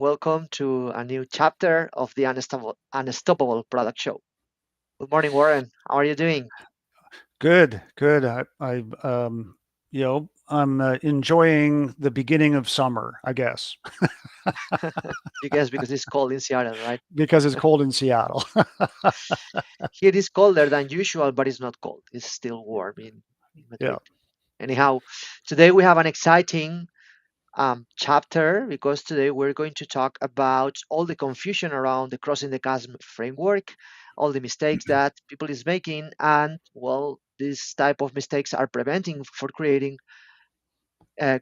Welcome to a new chapter of the Unstoppable Product Show. Good morning, Warren. How are you doing? Good, good. I'm enjoying the beginning of summer, I guess, You guess because it's cold in Seattle, right? because it's cold in Seattle. Here it is colder than usual, but it's not cold. It's still warm in Yeah. Madrid. Anyhow, today we have an exciting chapter because today we're going to talk about all the confusion around the crossing the chasm framework, all the mistakes that people is making, and well, these type of mistakes are preventing for creating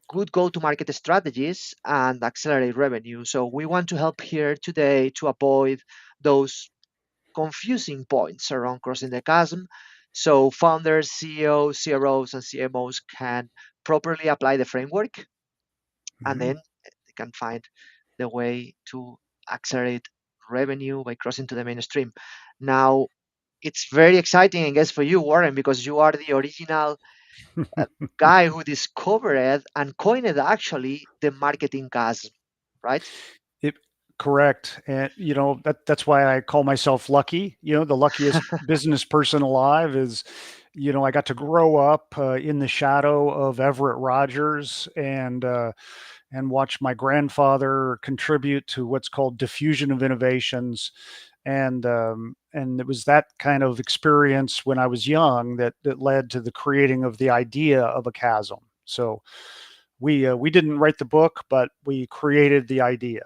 good go-to-market strategies and accelerate revenue. So we want to help here today to avoid those confusing points around crossing the chasm. So founders, CEOs, CROs, and CMOs can properly apply the framework, and Mhm. then they can find the way to accelerate revenue by crossing to the mainstream. Now, it's very exciting, I guess, for you, Warren, because you are the original guy who discovered and coined actually the marketing chasm, right? It, correct. And that's why I call myself lucky. The luckiest business person alive is, I got to grow up in the shadow of Everett Rogers and watch my grandfather contribute to what's called diffusion of innovations. And it was that kind of experience when I was young that led to the creating of the idea of a chasm. So we didn't write the book, but we created the idea.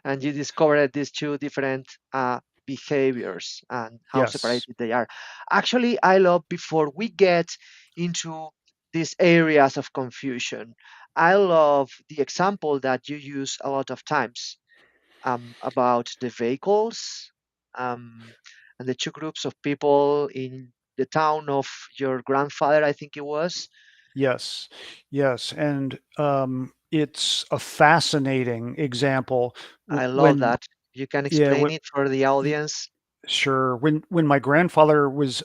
And you discovered these two different behaviors and how Yes. separated they are. Actually, I love before we get into these areas of confusion, I love the example that you use a lot of times about the vehicles um, and the two groups of people in the town of your grandfather, I think it was. Yes. Yes. And it's a fascinating example. I love When that. You can yeah, explain it for the audience. sure. When my grandfather was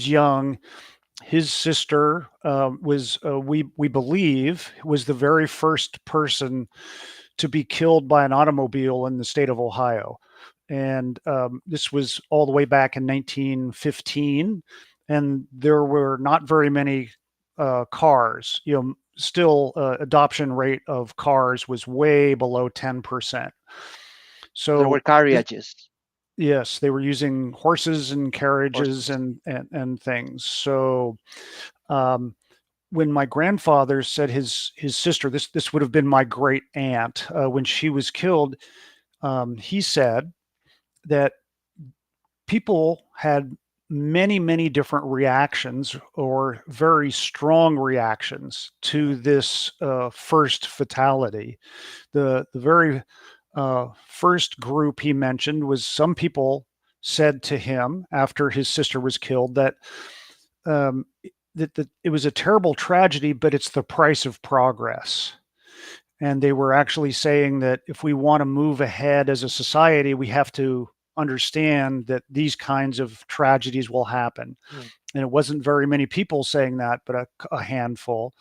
young, his sister we believe was the very first person to be killed by an automobile in the state of Ohio, and this was all the way back in 1915, and there were not very many cars. Still adoption rate of cars was way below 10%. There were So this, carriages. yes, they were using horses and carriages Horses. and things. So um, when my grandfather said his sister, this would have been my great aunt, when she was killed, he said that people had many different reactions or very strong reactions to this first fatality. The very first group he mentioned was some people said to him after his sister was killed um, that it was a terrible tragedy, but it's the price of progress. And they were actually saying that if we want to move ahead as a society, we have to understand that these kinds of tragedies will happen. Mm. And it wasn't very many people saying that, but a handful.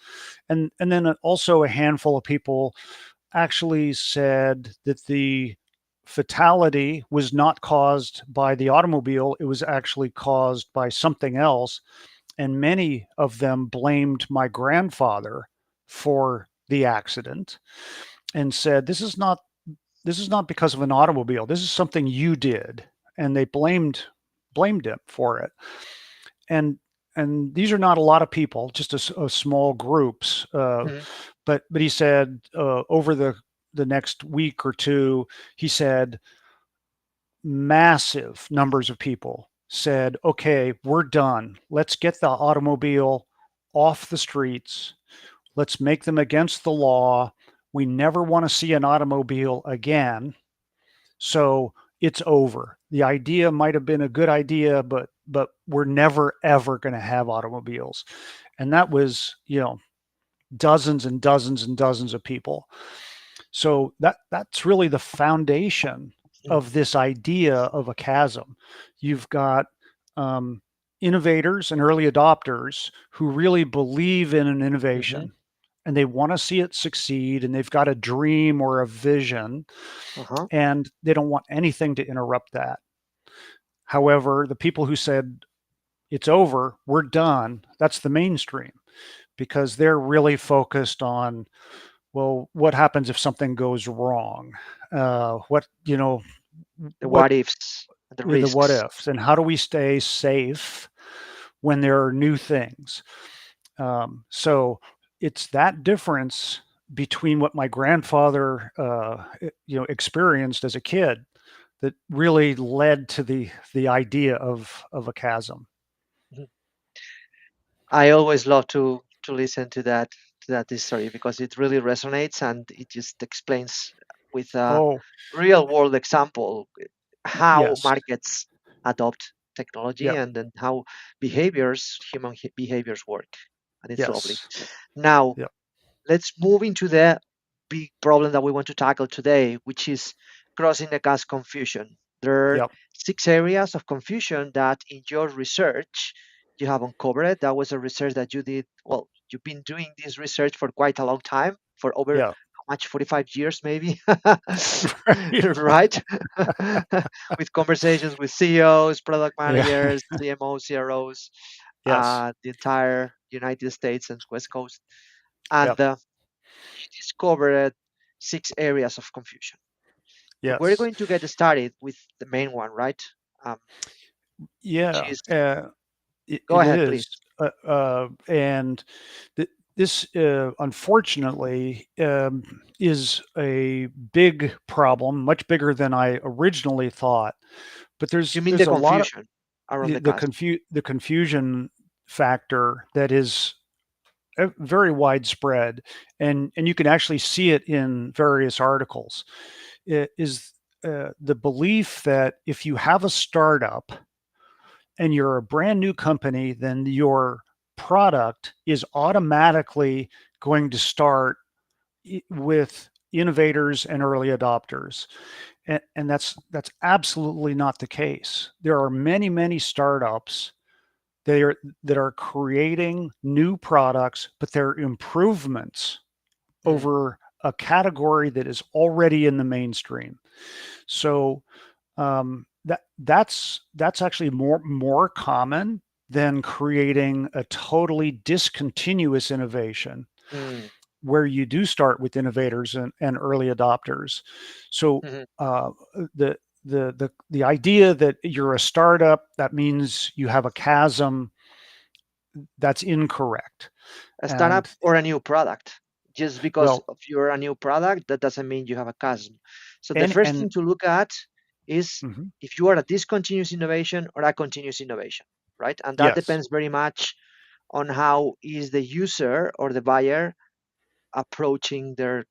And then also a handful of people actually said that the fatality was not caused by the automobile, it was actually caused by something else. And many of them blamed my grandfather for the accident and said, this is not because of an automobile. This is something you did. And they blamed him for it. And and these are not a lot of people, just a small groups. Mhm. But he said, over the next week or two, he said massive numbers of people said, okay, we're done. Let's get the automobile off the streets. Let's make them against the law. We never want to see an automobile again. So it's over. The idea might have been a good idea, but we're never ever going to have automobiles. And that was, dozens and dozens and dozens of people. So that's really the foundation Mm. of this idea of a chasm. You've got um, innovators and early adopters who really believe in an Mhm. innovation, and they want to see it succeed, and they've got a dream or a vision, Uh-huh. and they don't want anything to interrupt that. However, the people who said, it's over, we're done, that's the mainstream, because they're really focused on, well, what happens if something goes wrong? What, The what what ifs and the the what risks. ifs, and how do we stay safe when there are new things? So it's that difference between what my grandfather, experienced as a kid that really led to the idea of a chasm. Mhm. I always love to listen to that history because it really resonates and it just explains with a Oh, real world example how yes. markets adopt technology Yep. and then how behaviors work. And it's lovely. Yes. Now, Yep. let's move into the big problem that we want to tackle today, which is crossing the gas confusion. There are Yep. 6 areas of confusion that in your research you have uncovered. That was a research that you did. Well, you've been doing this research for quite a long time, for over Yeah. how much, 45 years maybe, Right. right? With conversations with CEOs, product Yeah. managers, CMOs, CROs, Yes. the entire United States and West Coast. And Yep. you discovered 6 areas of confusion. So we're Yes. going to get started with the main one, right? Um, which Yeah. is, go It ahead, please. is. And this, unfortunately, is a big problem, much bigger than I originally thought. But You mean the there's a lot of confusion around the cusp? the confusion factor that is very widespread, and you can actually see it in various articles. It is the belief that if you have a startup and you're a brand new company, then your product is automatically going to start with innovators and early adopters. And that's absolutely not the case. There are many startups that are creating new products, but they're improvements Mm, over a category that is already in the mainstream. So that's actually more common than creating a totally discontinuous innovation mm, where you do start with innovators and early adopters. So mhm. uh, the the idea that you're a startup, that means you have a chasm, that's incorrect. A startup And or a new product. Just because well, of you're a new product, that doesn't mean you have a chasm. So the first and thing to look at is mhm, if you are a discontinuous innovation or a continuous innovation, right? And that yes, depends very much on how is the user or the buyer approaching the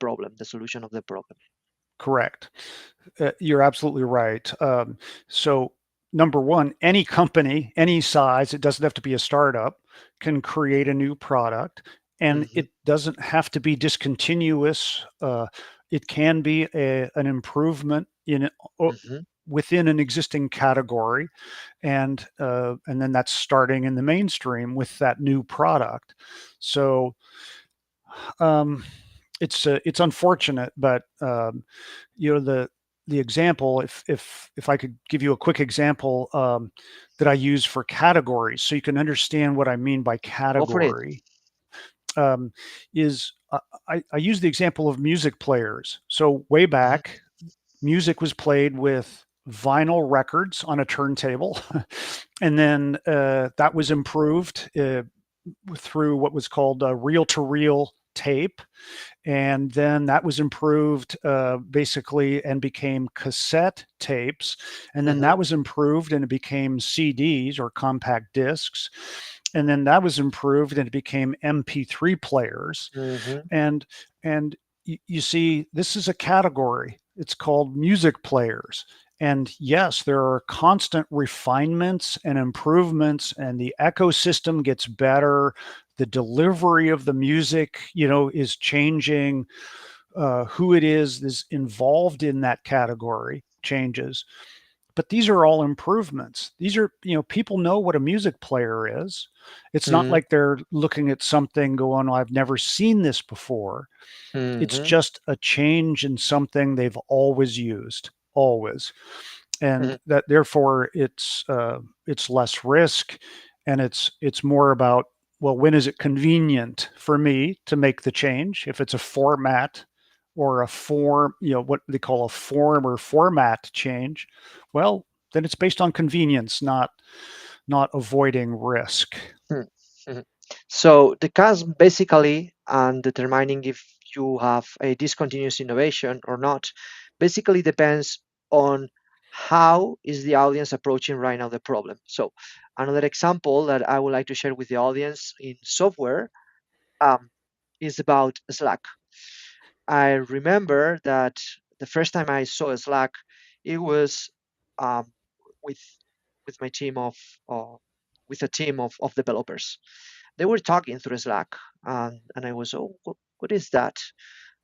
problem, the solution of the problem. correct. You're absolutely right. So, number one, any company, any size, it doesn't have to be a startup, can create a new product, and Hmm. it doesn't have to be discontinuous. It can be an improvement Hmm. within an existing category, and then that's starting in the mainstream with that new product. So, um, it's unfortunate, but the example, if I could give you a quick example, that I use for categories, so you can understand what I mean by Go for it. category, um, is I use the example of music players. So way Hmm. back, music was played with vinyl records on a turntable, and then that was improved through what was called reel to reel tape, and then that was improved basically and became cassette tapes, and then Hmm. that was improved and it became CDs or compact discs, and then that was improved and it became MP3 players, Hmm. and you see, this is a category. It's called music players. And yes, there are constant refinements and improvements, and the ecosystem gets better. The delivery of the music, is changing. Who it is involved in that category changes. but these are all improvements. These are, people know what a music player is. It's not Mm-hmm. like they're looking at something going, oh, I've never seen this before. It's Mm-hmm. just a change in something they've always used, always. And that therefore it's less risk, and it's more about, well, when is it convenient for me to make the change? If it's a format or a form, what they call a form or format change, well, then it's based on convenience, not avoiding risk. Mhm, mhm. So the CASM basically, and determining if you have a discontinuous innovation or not, basically depends on how is the audience approaching right now the problem. So another example that I would like to share with the audience in software um, is about Slack. I remember that the first time I saw Slack, it was um, with with my team of uh, with a team of developers. They were talking through Slack, and I was, oh, what is that?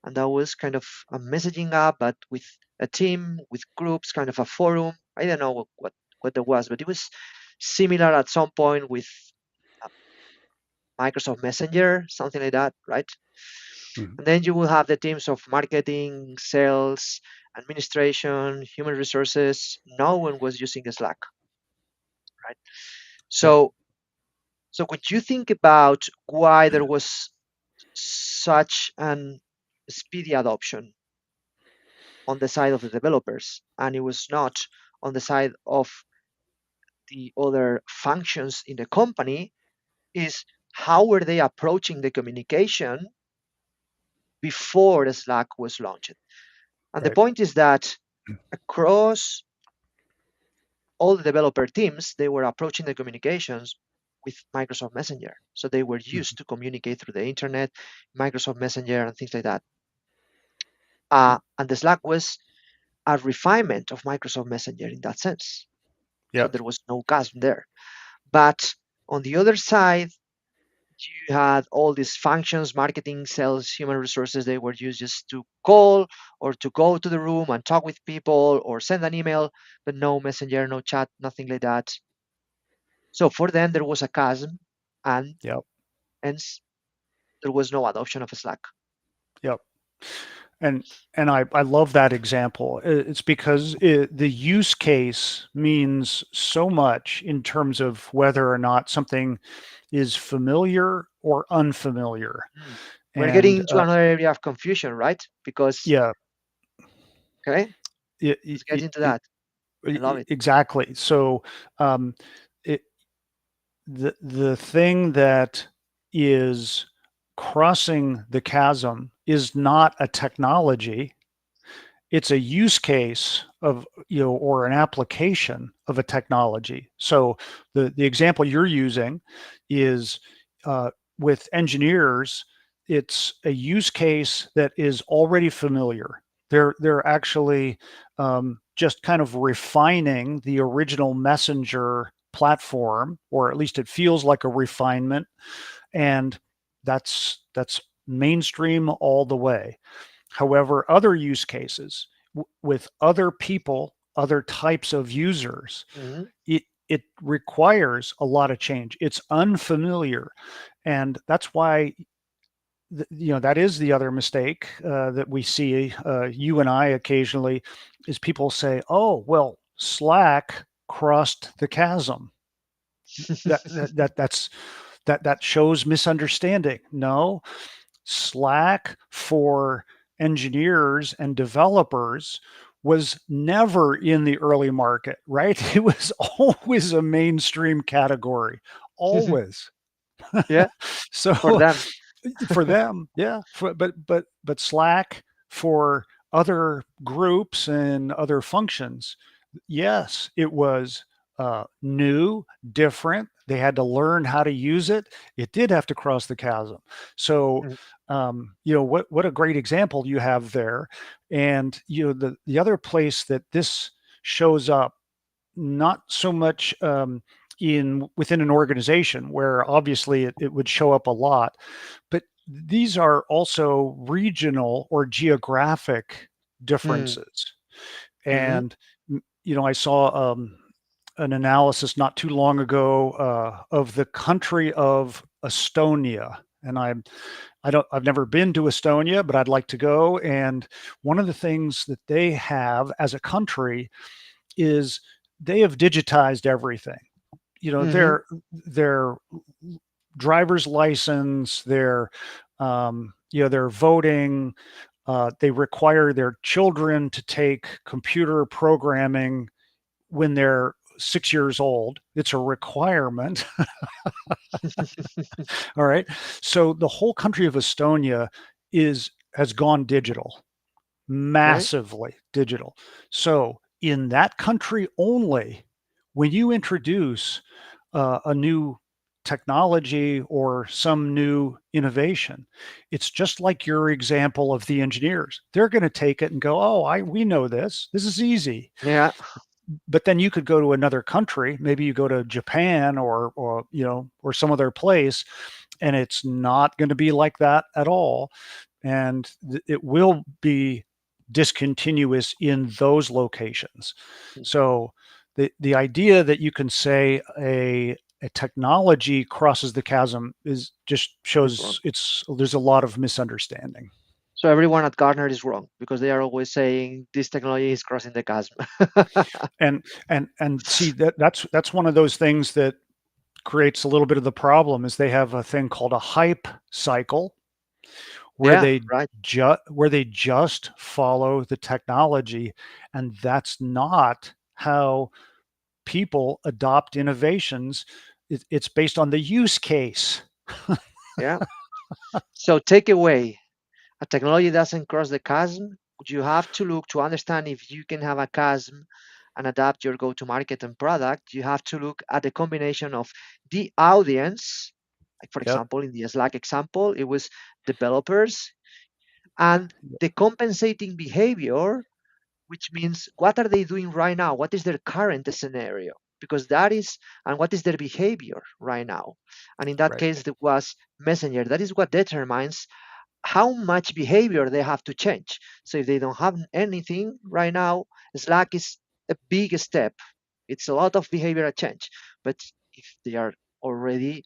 And that was kind of a messaging app, but with a team, with groups, kind of a forum. I don't know what that was, but it was similar at some point with uh, Microsoft Messenger, something like that, right? Mhm. And then you will have the teams of marketing, sales, administration, human resources. No one was using Slack, right? Yep. So, so when you think about why there was such an speedy adoption on the side of the developers, and it was not on the side of the other functions in the company, is how were they approaching the communication before Slack was launched? And the Right. point is that across all the developer teams, they were approaching the communications with Microsoft Messenger. So they were used Mhm. to communicate through the internet, Microsoft Messenger, and things like that. Yep. And the Slack was a refinement of Microsoft Messenger in that sense. So Yep. there was no chasm there. But on the other side, you had all these functions, marketing, sales, human resources. They were used just to call or to go to the room and talk with people or send an email, but no messenger, no chat, nothing like that. So for them, there was a chasm, and Yep. hence there was no adoption of Slack. Yep. And I love that example. It's because the use case means so much in terms of whether or not something is familiar or unfamiliar. Mm. We're getting And into another area of confusion, right? Because, yeah, okay, it, let's get into that. I love it. exactly. So um, it, the thing that is crossing the chasm is not a technology. It's a use case of, or an application of a technology. So the example you're using is uh, with engineers. It's a use case that is already familiar. They're actually just kind of refining the original messenger platform, or at least it feels like a refinement, and that's mainstream all the way. However, other use cases with other people, other types of users, Hmm. it requires a lot of change. It's unfamiliar, and that's why that is the other mistake that we see, you and I occasionally, is people say, "Oh, well, Slack crossed the chasm." That that, that that's that shows misunderstanding. No, Slack for engineers and developers was never in the early market, right? It was always a mainstream category, always. Yeah, for So them. for them, yeah. But Slack for other groups and other functions, yes, it was new, different. They had to learn how to use it. It did have to cross the chasm. So, Mhm, what a great example you have there. And the other place that this shows up, not so much in within an organization where obviously it would show up a lot, but these are also regional or geographic mm, differences. mhm, And I saw an analysis not too long ago of the country of Estonia, and I've never been to Estonia, but I'd like to go. And one of the things that they have as a country is they have digitized everything. Hmm. Their driver's license, their voting. They require their children to take computer programming when they're 6 years old. It's a requirement. All right. So the whole country of Estonia is has gone digital, Okay. massively digital. So in that country only, when you introduce a new technology or some new innovation, it's just like your example of the engineers. They're going to take it and go, "Oh, I we know this. This is easy." Yeah. But then you could go to another country, maybe you go to Japan or some other place, and it's not going to be like that at all, and it will be discontinuous in those locations. So the idea that you can say a technology crosses the chasm is just It's wrong. shows it's there's a lot of misunderstanding. So everyone at Gartner is wrong because they are always saying this technology is crossing the chasm. And see that's one of those things that creates a little bit of the problem is they have a thing called a hype cycle where Yeah, they right. just follow the technology, and that's not how people adopt innovations. It's based on the use case. Yeah. So take away a technology doesn't cross the chasm. You have to look to understand if you can have a chasm and adapt your go-to-market and product. You have to look at the combination of the audience. Like for Yep. example, in the Slack example, it was developers and the compensating behavior, which means what are they doing right now? What is their current scenario? Because that is, and what is their behavior right now? And in that Right. case, it was Messenger. That is what determines how much behavior they have to change. So if they don't have anything right now, Slack is a big step. It's a lot of behavioral change. But if they are already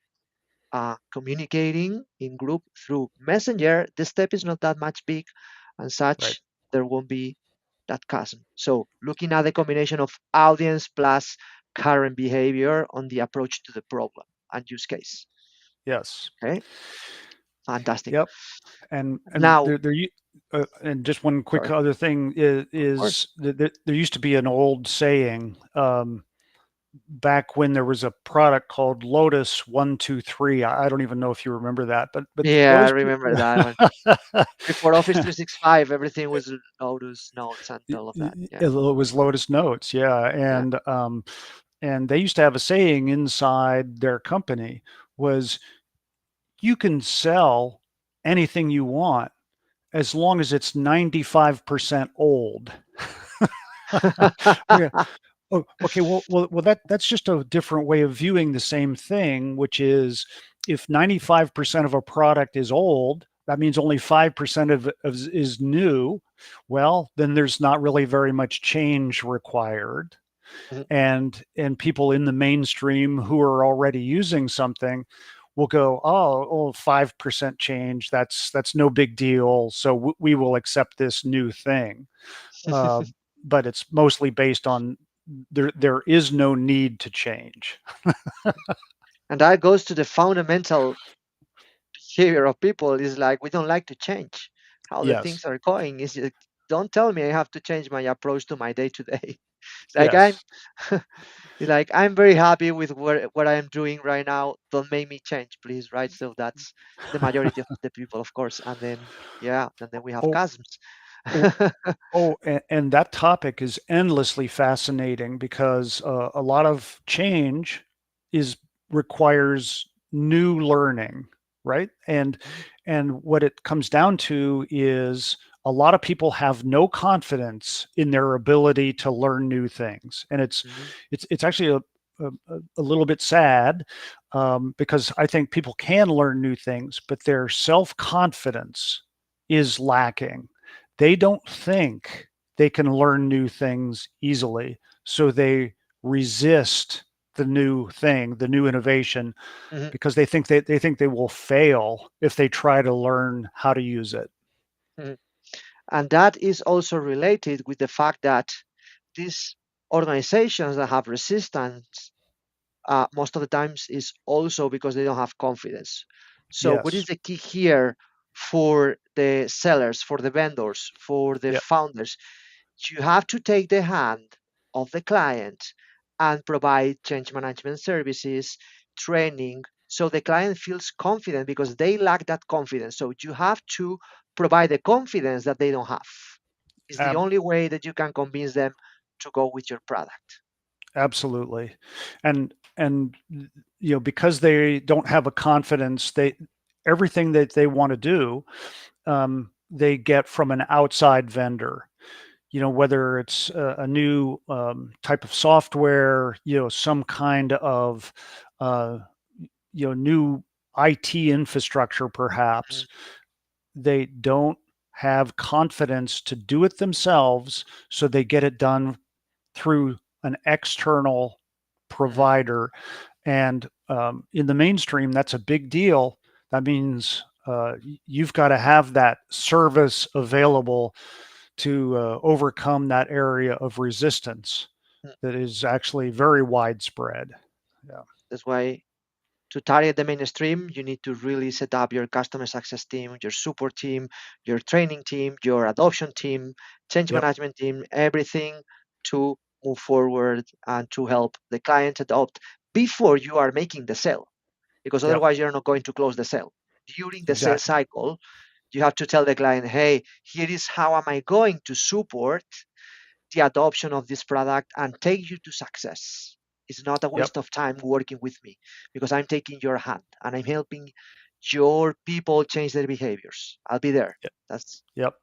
communicating in group through Messenger, the step is not that much big, and Right. such there won't be that chasm. So looking at the combination of audience plus current behavior on the approach to the problem and use case. Yes. Okay, fantastic. Yep. And Now, and just one quick sorry, other thing of is course. that there used to be an old saying back when there was a product called Lotus 123. I don't even know if you remember that, but Yeah, I those people. remember that one. Before Office 365, everything was Lotus Notes and all of that. Yeah, It was Lotus Notes, yeah, yeah. and they used to have a saying inside their company was you can sell anything you want as long as it's 95% old. Okay. Oh, okay. Well. That's just a different way of viewing the same thing, which is if 95% of a product is old, that means only 5% of it is new. Well, then there's not really very much change required, Mhm. and people in the mainstream who are already using something will go, oh, 5% change. That's no big deal. So we will accept this new thing. Uh, but it's mostly based on there is no need to change. And that goes to the fundamental behavior of people is like we don't like to change how the Yes. things are going. Is don't tell me I have to change my approach to my day to day. It's like I'm Yes. it's like I'm very happy with what I am doing right now. Don't make me change, please. Right. So that's the majority of the people, of course. And then yeah, and then we have Oh, chasms. oh, oh, and that topic is endlessly fascinating because a lot of change is requires new learning, right? And what it comes down to is a lot of people have no confidence in their ability to learn new things, and Mhm. it's actually a little bit sad because I think people can learn new things, but their self confidence is lacking. They don't think they can learn new things easily. so they resist the new thing, the new innovation, Mhm, because they think they will fail if they try to learn how to use it. mhm. And that is also related with the fact that these organizations that have resistance most of the times is also because they don't have confidence. So, what is Yes. the key here for the sellers, for the vendors, for the Yep. founders? You have to take the hand of the client and provide change management services, training, so the client feels confident because they lack that confidence. So, you have to provide the confidence that they don't have. It's the Ab- only way that you can convince them to go with your product. Absolutely. And because they don't have a confidence, they everything that they want to do, they get from an outside vendor. Whether it's a new type of software, some kind of uh, new IT infrastructure, Mhm, perhaps. They don't have confidence to do it themselves, so they get it done through an external mhm, provider. And in the mainstream, that's a big deal. That means you've got to have that service available to overcome that area of resistance mhm. that is actually very widespread. Yeah. That's why to target the mainstream, you need to really set up your customer success team, your support team, your training team, your adoption team, change Yep. management team, everything to move forward and to help the client adopt before you are making the sale, because Yep. otherwise you're not going to close the sale. During the sales Exactly. cycle, you have to tell the client, hey, here is how am I going to support the adoption of this product and take you to success. It's not a Yep. waste of time working with me because I'm taking your hand and I'm helping your people change their behaviors. I'll be there. Yep. That's Yep.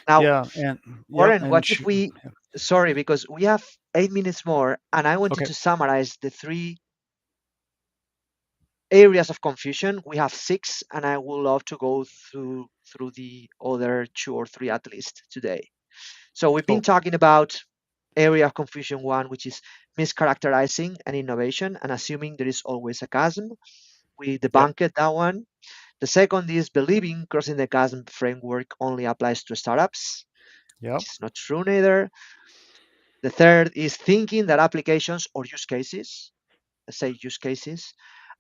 now, Yeah. And yep. Warren. And What if we, sorry, because we have 8 minutes more and I wanted okay. to summarize the three areas of confusion. We have six, and I would love to go through the other two or three at least today. So we've been Oh. talking about area of confusion one, which is mischaracterizing an innovation and assuming there is always a chasm. We Yep. debunked that one. The second is believing crossing the chasm framework only applies to startups, Yep. which is not true neither. The third is thinking that applications or use cases, let's say use cases,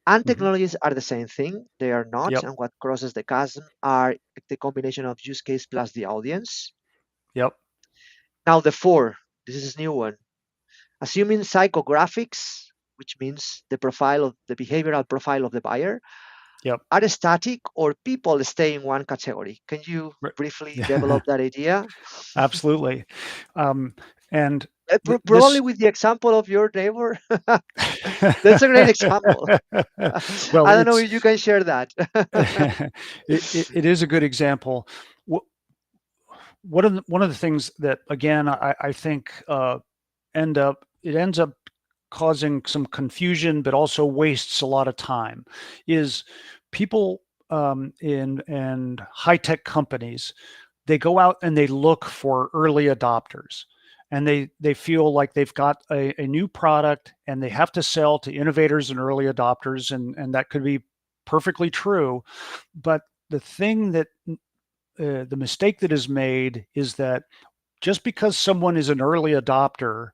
and Hmm. technologies are the same thing. They are not, Yep. and what crosses the chasm are the combination of use case plus the audience. Yep. Now the four, this is a new one. Assuming psychographics, which means the profile of the behavioral profile of the buyer, Yep. are static or people stay in one category. Can you Right. briefly Yeah. develop that idea? Absolutely. Um, and Probably this. with the example of your neighbor. That's a great example. Well, I don't know it's if you can share that. it is a good example. One of the things that, again, I think ends up causing some confusion, but also wastes a lot of time, is people in and high tech companies. They go out and they look for early adopters, and they feel like they've got a new product and they have to sell to innovators and early adopters, and that could be perfectly true. But the thing that the mistake that is made is that just because someone is an early adopter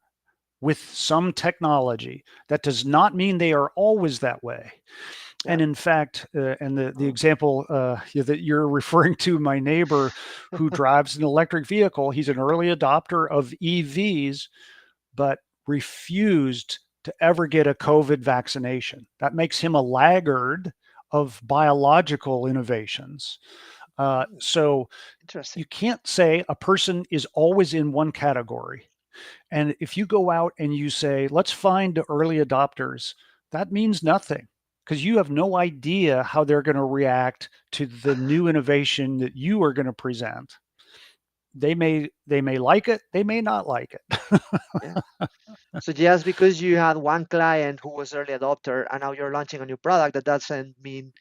with some technology, that does not mean they are always that way. Yeah. And in fact, and the example that you're referring to, my neighbor who drives an electric vehicle, he's an early adopter of EVs, but refused to ever get a COVID vaccination. That makes him a laggard of biological innovations. Hmm, So interesting. you can't say a person is always in one category. And if you go out and you say, let's find the early adopters, that means nothing because you have no idea how they're going to react to the new innovation that you are going to present. They may like it, they may not like it. Yeah. So just because you had one client who was early adopter and now you're launching a new product, that doesn't mean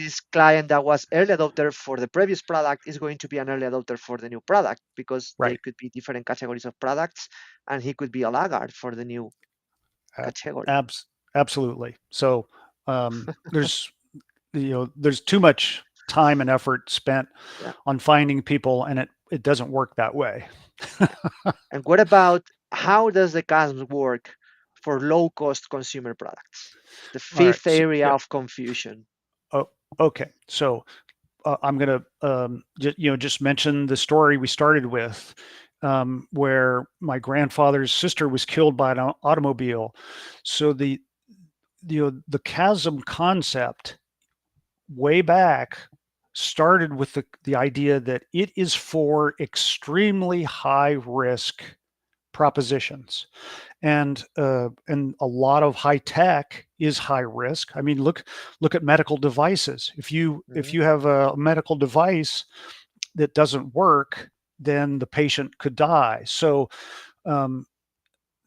this client that was early adopter for the previous product is going to be an early adopter for the new product because they Right. could be different categories of products, and he could be a laggard for the new Ab- category. abs- Absolutely. So there's there's too much time and effort spent Yeah. on finding people, and it doesn't work that way. And what about how does the CASM work for low cost consumer products? The All right. fifth So, area yeah. of confusion. Oh, okay. So I'm going to just mention the story we started with, where my grandfather's sister was killed by an automobile. So the chasm concept way back started with the idea that it is for extremely high risk propositions, and a lot of high tech is high risk. I mean, look at medical devices. If Mhm. you have a medical device that doesn't work, then the patient could die. So um,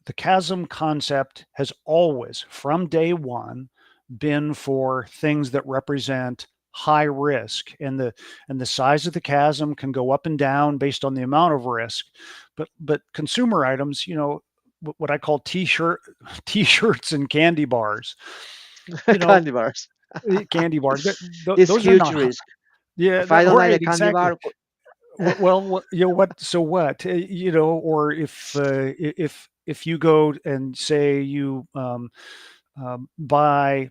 the chasm concept has always, from day one, been for things that represent high risk, and the size of the chasm can go up and down based on the amount of risk. But consumer items, what I call t-shirts and candy bars, you know Candy bars candy bars, is those are huge not risk. yeah, If I don't like right, the candy exactly. bar, Well, what? So what? Or if you go and say you buy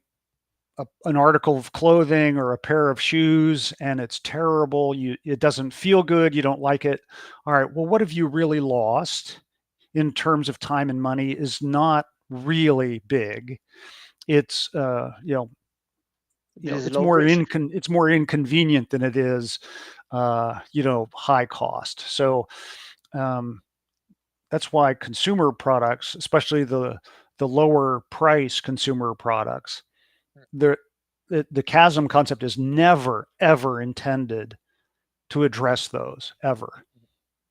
an article of clothing or a pair of shoes and it's terrible, it doesn't feel good, you don't like it. All right. Well, what have you really lost in terms of time and money is not really big. It's it is it's low risk it's more inconvenient than it is high cost. So um, that's why consumer products, especially the lower price consumer products, the the chasm concept is never ever intended to address those ever.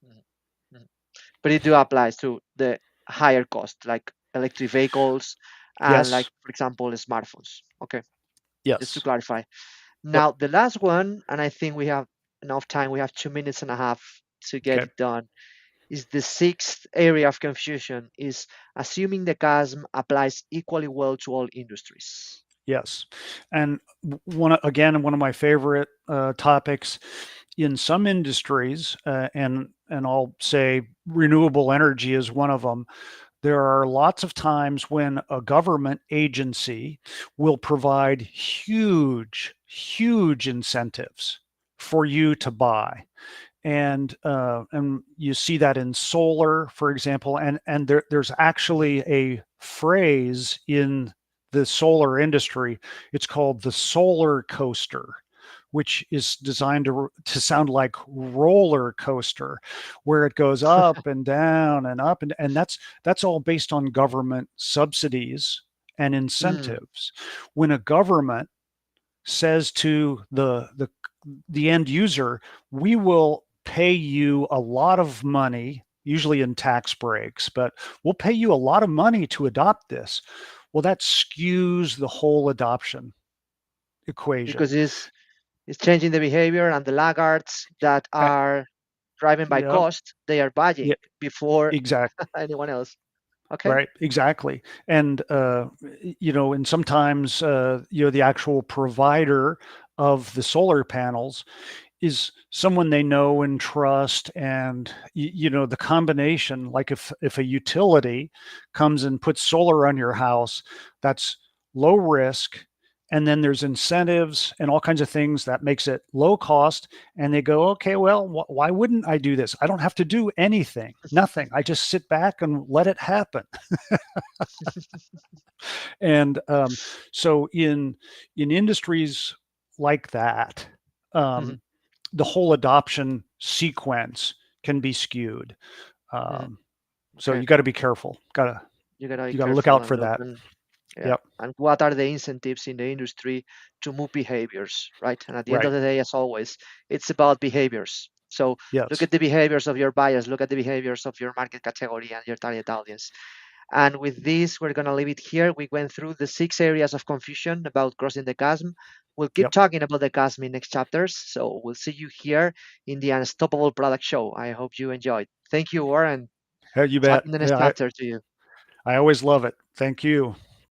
Mhm. Mhm. But it do applies to the higher cost, like electric vehicles and like, Yes. for example, smartphones. Okay, just to Yes. clarify. Yep. Now, the last one, and I think we have enough time, we have 2 minutes and a half to get Okay. it done, is the sixth area of confusion is assuming the CASM applies equally well to all industries. Yes. And one of my favorite topics in some industries, and I'll say renewable energy is one of them. There are lots of times when a government agency will provide huge incentives for you to buy, and you see that in solar, for example, and there's actually a phrase in the solar industry. It's called the solar coaster, which is designed to sound like roller coaster, where it goes up and down and up, and that's all based on government subsidies and Mm, incentives. When a government says to the end user, we will pay you a lot of money, usually in tax breaks, but we'll pay you a lot of money to adopt this. Well, that skews the whole adoption equation. because it's changing the behavior, and the laggards that Uh, are driving by yeah, cost, they are yeah, buying before exactly. anyone else. Okay. Right, exactly. And sometimes the actual provider of the solar panels is someone they know and trust, and the combination, like if a utility comes and puts solar on your house, that's low risk, and then there's incentives and all kinds of things that makes it low cost, and they go, okay, well, why wouldn't I do this? I don't have to do anything, nothing, I just sit back and let it happen. And so in industries like that, Mhm, um, the whole adoption sequence can be skewed. mhm. Um, so Okay. you got to be careful. You gotta be You got to look careful out and for look that. and yeah. Yep. And what are the incentives in the industry to move behaviors, right? And at the end of Right. the day, as always, it's about behaviors. So look Yes. at the behaviors of your buyers, look at the behaviors of your market category and your target audience. And with this, we're going to leave it here. We went through the 6 areas of confusion about crossing the chasm. We'll keep Yep. talking about the chasm in next chapters. So we'll see you here in the Unstoppable Product Show. I hope you enjoyed. Thank you, Warren. Hey, you Talk bet. in the next Yeah, chapter to you. I always love it. Thank you.